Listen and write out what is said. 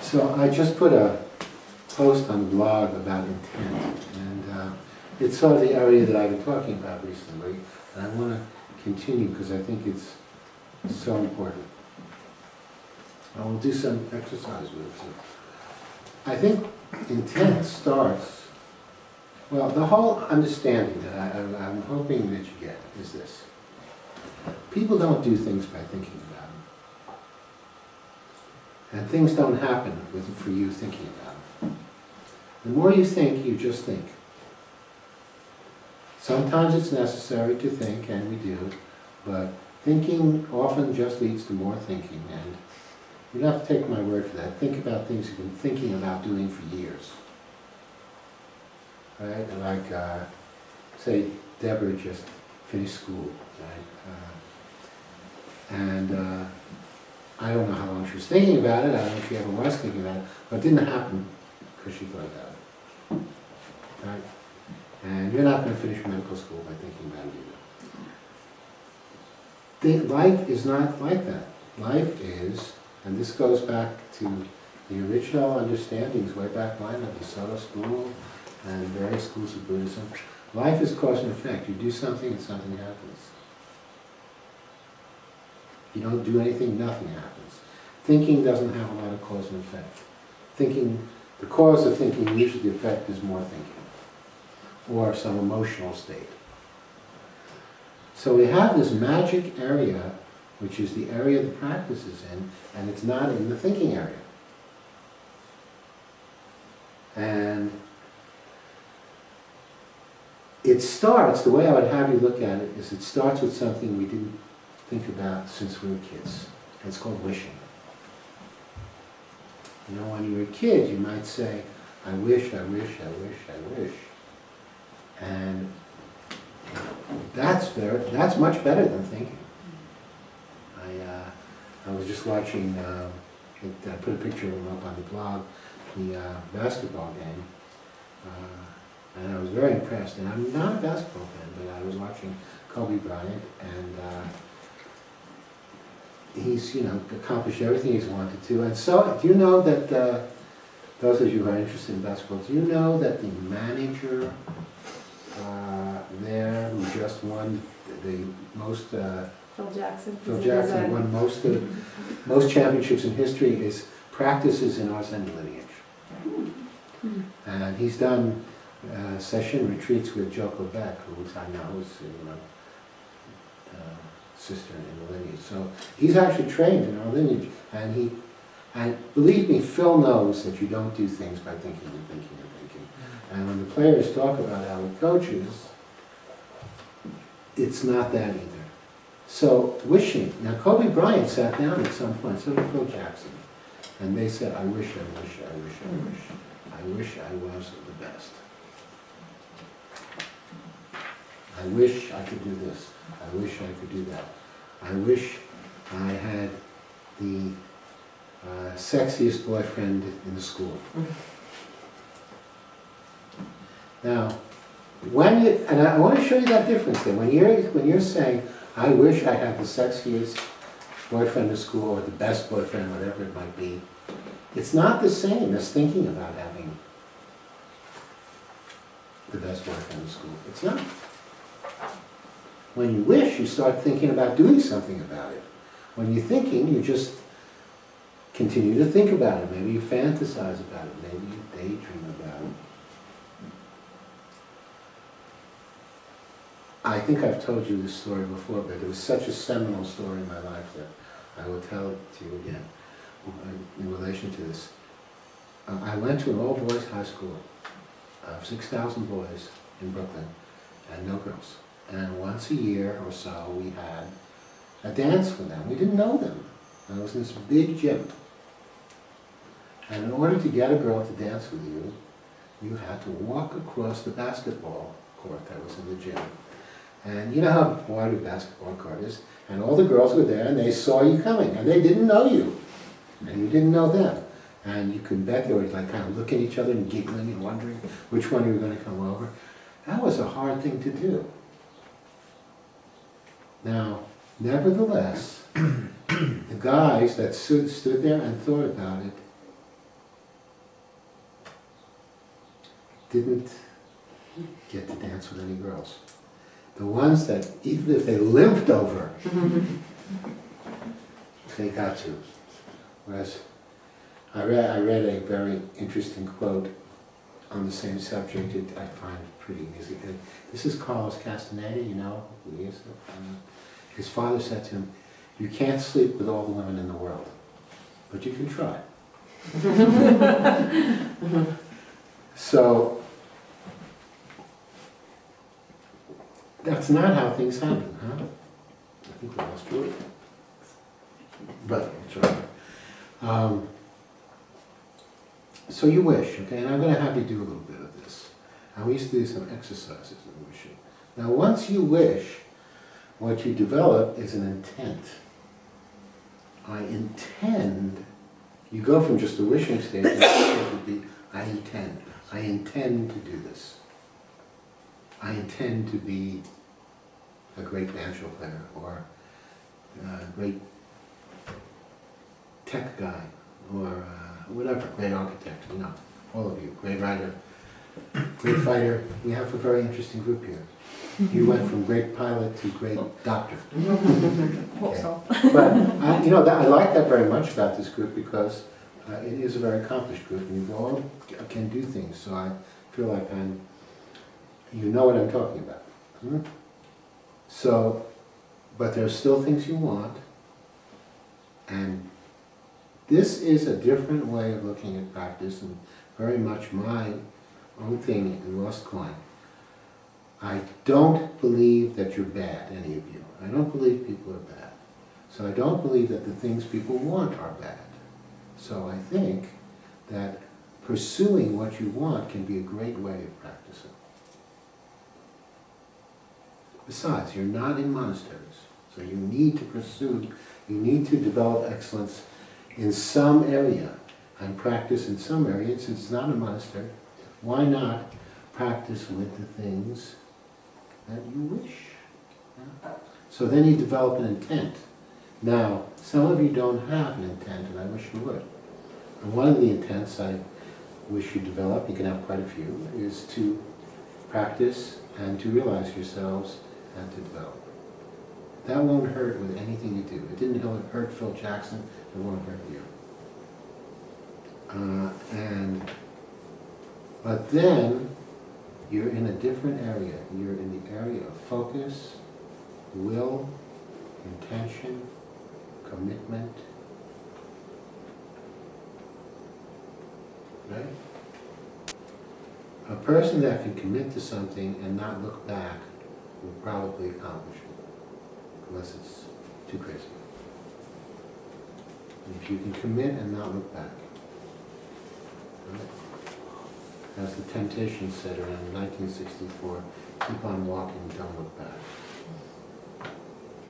So I just put a post on the blog about intent, and it's sort of the area that I've been talking about recently, and I want to continue because I think it's so important. I will do some exercise with it. I think intent starts, well, the whole understanding that I'm hoping that you get is this. People don't do things by thinking about them. And things don't happen for you thinking about them. The more you think, you just think. Sometimes it's necessary to think, and we do, but thinking often just leads to more thinking, and you don't have to take my word for that. Think about things you've been thinking about doing for years. Right? Like, say, Deborah just finished school, right? I don't know how long she was thinking about it. I don't know if she ever was thinking about it, but it didn't happen because she thought about it. Right? And you're not going to finish medical school by thinking about it either. Life is not like that. Life is, and this goes back to the original understandings way back when of the Soto school and various schools of Buddhism. Life is cause and effect. You do something and something happens. You don't do anything, nothing happens. Thinking doesn't have a lot of cause and effect. Thinking, the cause of thinking, usually the effect is more thinking, or some emotional state. So we have this magic area, which is the area the practice is in, and it's not in the thinking area. And it starts, the way I would have you look at it, is it starts with something we didn't think about since we were kids. It's called wishing. You know, when you were a kid, you might say, I wish, I wish, I wish, I wish. And that's much better than thinking. I was just watching, I put a picture of him up on the blog, the basketball game, and I was very impressed. And I'm not a basketball fan, but I was watching Kobe Bryant, and he's, accomplished everything he's wanted to. And so, do you know that, those of you who are interested in basketball, do you know that the manager there who just won the most, Phil Jackson. Phil Jackson won most championships in history, practices in our Zen lineage. And he's done session retreats with Joko Beck, who I know is, sister in the lineage. So he's actually trained in our lineage, and believe me, Phil knows that you don't do things by thinking and thinking and thinking. And when the players talk about how he coaches, it's not that either. So wishing. Now Kobe Bryant sat down at some point, so did Phil Jackson, and they said, I wish, I wish, I wish, I wish. I wish I was the best. I wish I could do this. I wish I could do that. I wish I had the sexiest boyfriend in the school. Now, and I want to show you that difference there. When you're saying, I wish I had the sexiest boyfriend in school, or the best boyfriend, whatever it might be, it's not the same as thinking about having the best boyfriend in school. It's not. When you wish, you start thinking about doing something about it. When you're thinking, you just continue to think about it. Maybe you fantasize about it. Maybe you daydream about it. I think I've told you this story before, but it was such a seminal story in my life that I will tell it to you again in relation to this. I went to an all-boys high school of 6,000 boys in Brooklyn and no girls. And once a year or so we had a dance with them. We didn't know them. And it was in this big gym. And in order to get a girl to dance with you, you had to walk across the basketball court that was in the gym. And you know how wide a basketball court is? And all the girls were there and they saw you coming. And they didn't know you. And you didn't know them. And you could bet they were like kind of looking at each other and giggling and wondering which one you were going to come over. That was a hard thing to do. Now, nevertheless, the guys that stood there and thought about it didn't get to dance with any girls. The ones that, even if they limped over, they got to. Whereas I read a very interesting quote on the same subject. I find it pretty amusing. This is Carlos Castaneda, you know who he is. His father said to him, "You can't sleep with all the women in the world, but you can try." So, that's not how things happen, huh? I think we lost Julie. But, sorry. So you wish, okay, and I'm going to have you do a little bit of this. And we used to do some exercises in wishing. Now, once you wish, what you develop is an intent. I intend. You go from just the wishing stage, it would be, I intend. I intend to do this. I intend to be a great banjo player, or a great tech guy, or whatever, great architect, you know, all of you, great writer, great fighter. We have a very interesting group here. You went from great pilot to great doctor. Also. But you know, I like that very much about this group, because it is a very accomplished group, and you all can do things. So I feel like you know what I'm talking about. So, but there are still things you want, and this is a different way of looking at practice, and very much my own thing in Lost Coin. I don't believe that you're bad, any of you. I don't believe people are bad. So I don't believe that the things people want are bad. So I think that pursuing what you want can be a great way of practicing. Besides, you're not in monasteries, so you need to pursue, you need to develop excellence in some area and practice in some area. Since it's not a monastery, why not practice with the things that you wish? So then you develop an intent. Now, some of you don't have an intent, and I wish you would. And one of the intents I wish you develop, you can have quite a few, is to practice and to realize yourselves and to develop. That won't hurt with anything you do. It didn't hurt Phil Jackson, it won't hurt you. But then, you're in a different area. You're in the area of focus, will, intention, commitment. Right? A person that can commit to something and not look back will probably accomplish it, unless it's too crazy. And if you can commit and not look back, right? As the Temptations said around 1964, keep on walking, don't look back.